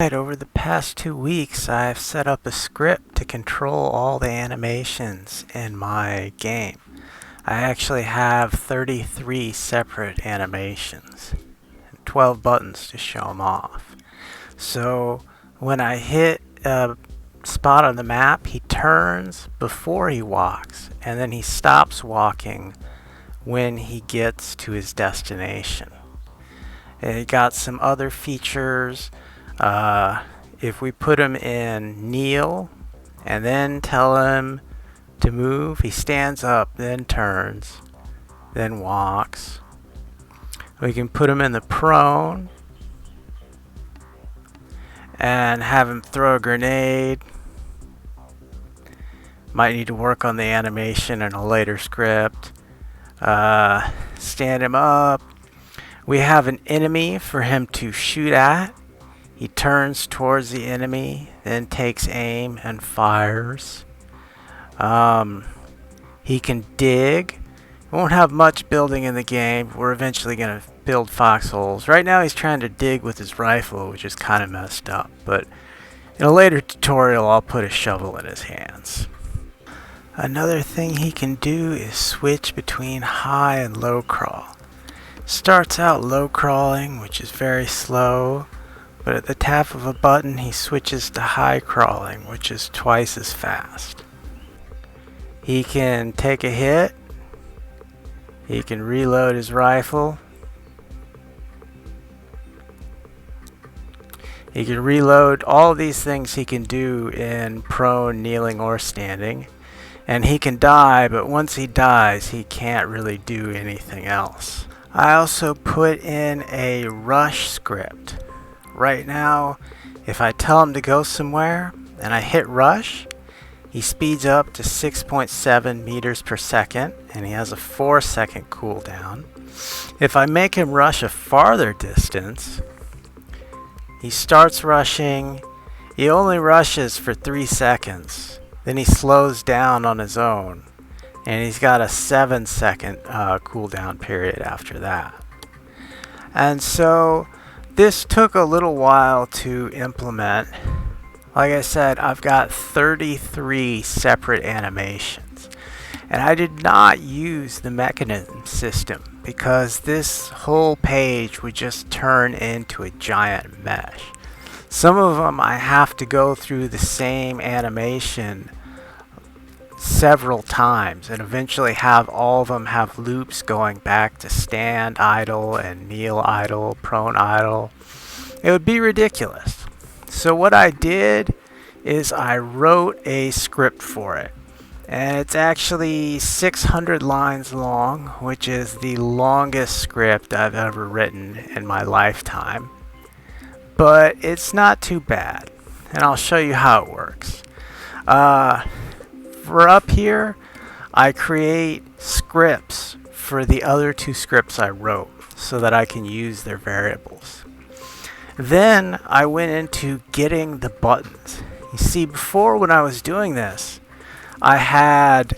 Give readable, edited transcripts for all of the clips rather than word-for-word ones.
Over the past 2 weeks, I've set up a script to control all the animations in my game. I actually have 33 separate animations, and 12 buttons to show them off. So when I hit a spot on the map, he turns before he walks, and then he stops walking when he gets to his destination. It got some other features. If we put him in kneel and then tell him to move, he stands up, then turns, then walks. We can put him in the prone and have him throw a grenade. Might need to work on the animation in a later script. Stand him up. We have an enemy for him to shoot at. He turns towards the enemy, then takes aim and fires. He can dig. We won't have much building in the game. We're eventually going to build foxholes. Right now he's trying to dig with his rifle, which is kind of messed up. But in a later tutorial, I'll put a shovel in his hands. Another thing he can do is switch between high and low crawl. Starts out low crawling, which is very slow. But at the tap of a button, he switches to high crawling, which is twice as fast. He can take a hit. He can reload his rifle. He can reload. All of these things he can do in prone, kneeling, or standing. And he can die, but once he dies, he can't really do anything else. I also put in a rush script. Right now, if I tell him to go somewhere and I hit rush, he speeds up to 6.7 meters per second and he has a 4-second cooldown. If I make him rush a farther distance, he starts rushing. He only rushes for 3 seconds. Then he slows down on his own and he's got a 7-second cooldown period after that. And so this took a little while to implement. Like I said, I've got 33 separate animations. And I did not use the Mechanim system because this whole page would just turn into a giant mesh. Some of them I have to go through the same animation several times and eventually have all of them have loops going back to stand idle and kneel idle, prone idle. It would be ridiculous. So what I did is I wrote a script for it. And it's actually 600 lines long, which is the longest script I've ever written in my lifetime. But it's not too bad. And I'll show you how it works. For up here, I create scripts for the other two scripts I wrote so that I can use their variables. Then I went into getting the buttons. You see, before when I was doing this, I had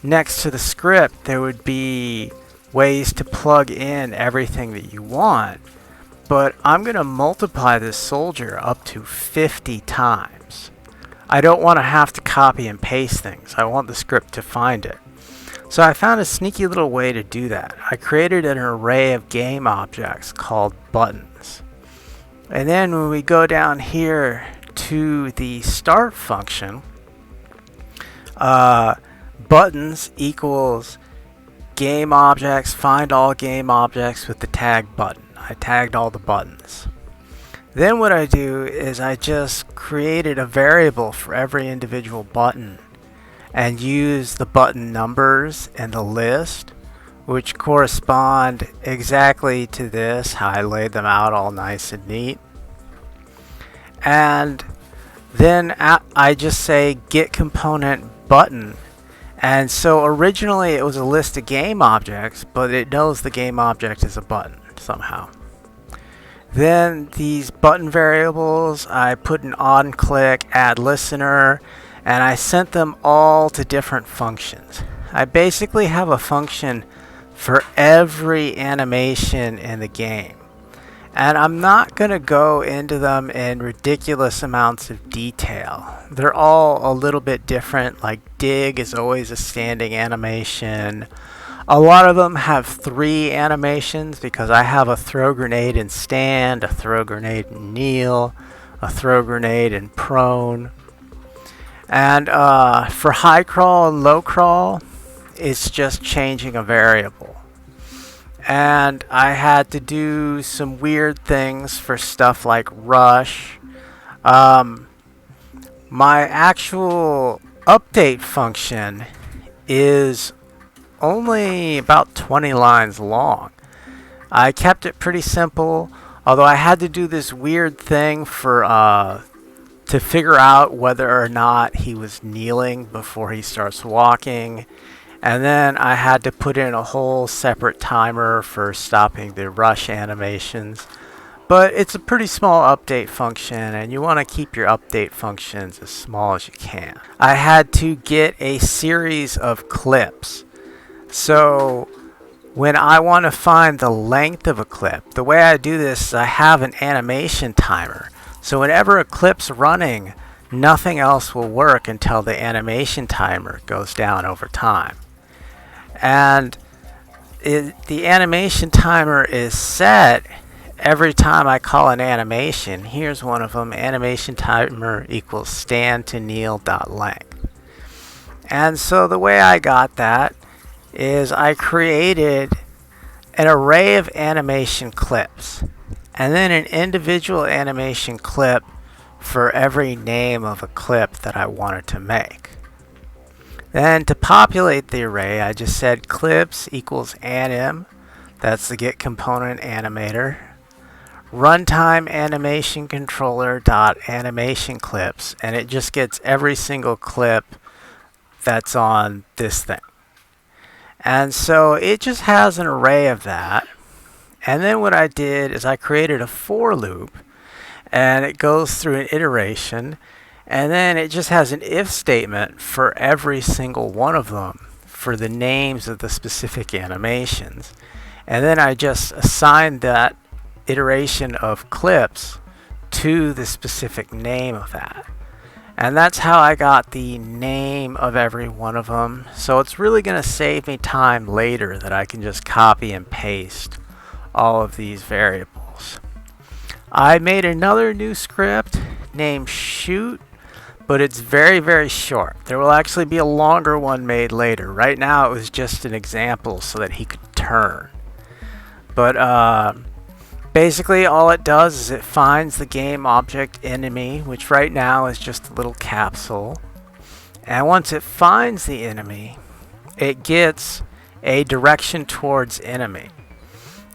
next to the script there would be ways to plug in everything that you want. But I'm going to multiply this soldier up to 50 times. I don't want to have to copy and paste things. I want the script to find it. So I found a sneaky little way to do that. I created an array of game objects called buttons. And then when we go down here to the start function, buttons equals game objects, find all game objects with the tag button. I tagged all the buttons. Then what I do is I just created a variable for every individual button and use the button numbers in the list, which correspond exactly to this, how I laid them out all nice and neat. And then I just say get component button. And so originally it was a list of game objects, but it knows the game object is a button somehow. Then these button variables, I put an on click, add listener, and I sent them all to different functions. I basically have a function for every animation in the game. And I'm not going to go into them in ridiculous amounts of detail. They're all a little bit different, like dig is always a standing animation. A lot of them have 3 animations because I have a throw grenade in stand, a throw grenade in kneel, a throw grenade in prone. And for high crawl and low crawl, it's just changing a variable. And I had to do some weird things for stuff like rush. My actual update function is only about 20 lines long. I kept it pretty simple, although I had to do this weird thing for to figure out whether or not he was kneeling before he starts walking. And then I had to put in a whole separate timer for stopping the rush animations. But it's a pretty small update function, and you want to keep your update functions as small as you can. I had to get a series of clips. So when I want to find the length of a clip, the way I do this is I have an animation timer. So whenever a clip's running, nothing else will work until the animation timer goes down over time. And the animation timer is set every time I call an animation. Here's one of them, animation timer equals stand to kneel dot length. And so the way I got that is I created an array of animation clips and then an individual animation clip for every name of a clip that I wanted to make. Then to populate the array, I just said clips equals anim, that's the get component animator, runtime animation controller dot animation clips, and it just gets every single clip that's on this thing. And so it just has an array of that. And then what I did is I created a for loop, and it goes through an iteration. And then it just has an if statement for every single one of them for the names of the specific animations. And then I just assign that iteration of clips to the specific name of that. And that's how I got the name of every one of them. So it's really going to save me time later that I can just copy and paste all of these variables. I made another new script named shoot, but it's very, very short. There will actually be a longer one made later. Right now it was just an example so that he could turn. But basically all it does is it finds the game object enemy, which right now is just a little capsule. And once it finds the enemy, it gets a direction towards enemy.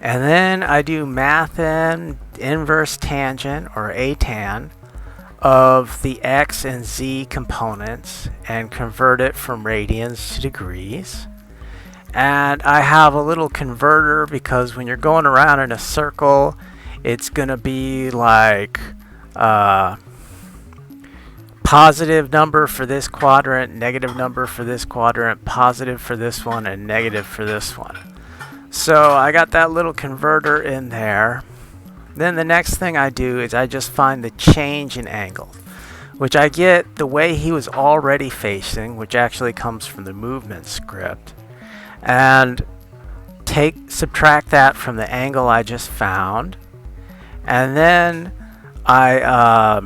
And then I do mathin inverse tangent, or atan, of the x and z components and convert it from radians to degrees. And I have a little converter because when you're going around in a circle, it's going to be like positive number for this quadrant, negative number for this quadrant, positive for this one, and negative for this one. So I got that little converter in there. Then the next thing I do is I just find the change in angle, which I get the way he was already facing, which actually comes from the movement script, and subtract that from the angle I just found. And then I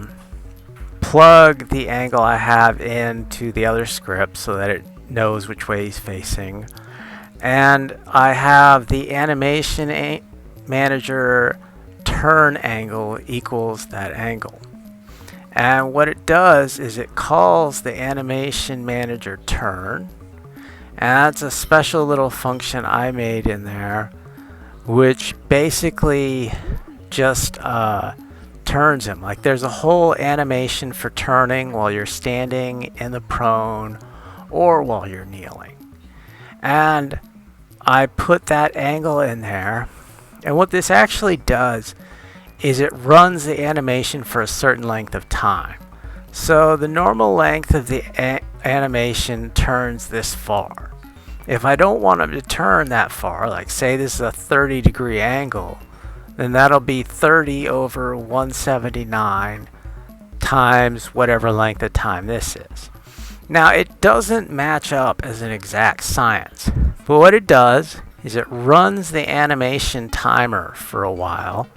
plug the angle I have into the other script so that it knows which way he's facing. And I have the animation manager turn angle equals that angle. And what it does is it calls the animation manager turn. And that's a special little function I made in there, which basically just turns him. Like there's a whole animation for turning while you're standing in the prone or while you're kneeling. And I put that angle in there. And what this actually does is it runs the animation for a certain length of time. So the normal length of the animation turns this far. If I don't want him to turn that far, like say this is a 30-degree angle, then that'll be 30 over 179 times whatever length of time this is. Now, it doesn't match up as an exact science, but what it does is it runs the animation timer for a while,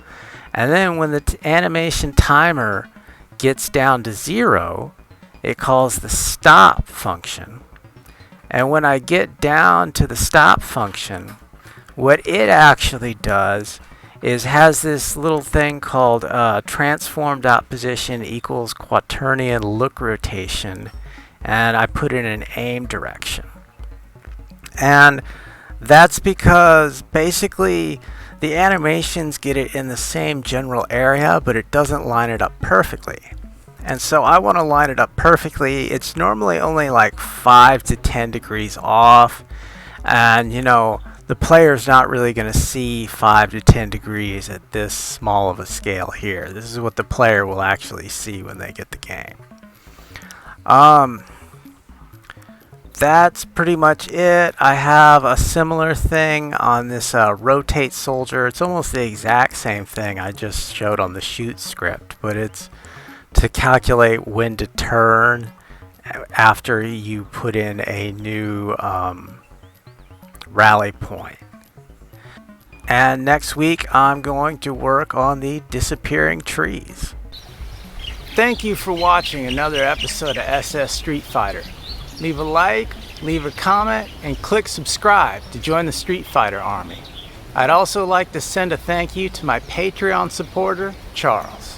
and then when the animation timer gets down to 0, it calls the stop function. And when I get down to the stop function, what it actually does is has this little thing called transform.position equals quaternion look rotation, and I put in an aim direction. And that's because basically the animations get it in the same general area, but it doesn't line it up perfectly. And so I want to line it up perfectly. It's normally only like 5 to 10 degrees off, and you know, the player's not really going to see 5 to 10 degrees at this small of a scale here. This is what the player will actually see when they get the game. That's pretty much it. I have a similar thing on this rotate soldier. It's almost the exact same thing I just showed on the shoot script, but it's to calculate when to turn after you put in a new rally point. And next week I'm going to work on the disappearing trees. Thank you for watching another episode of SS Street Fighter. Leave a like, leave a comment, and click subscribe to join the Street Fighter army. I'd also like to send a thank you to my Patreon supporter, Charles.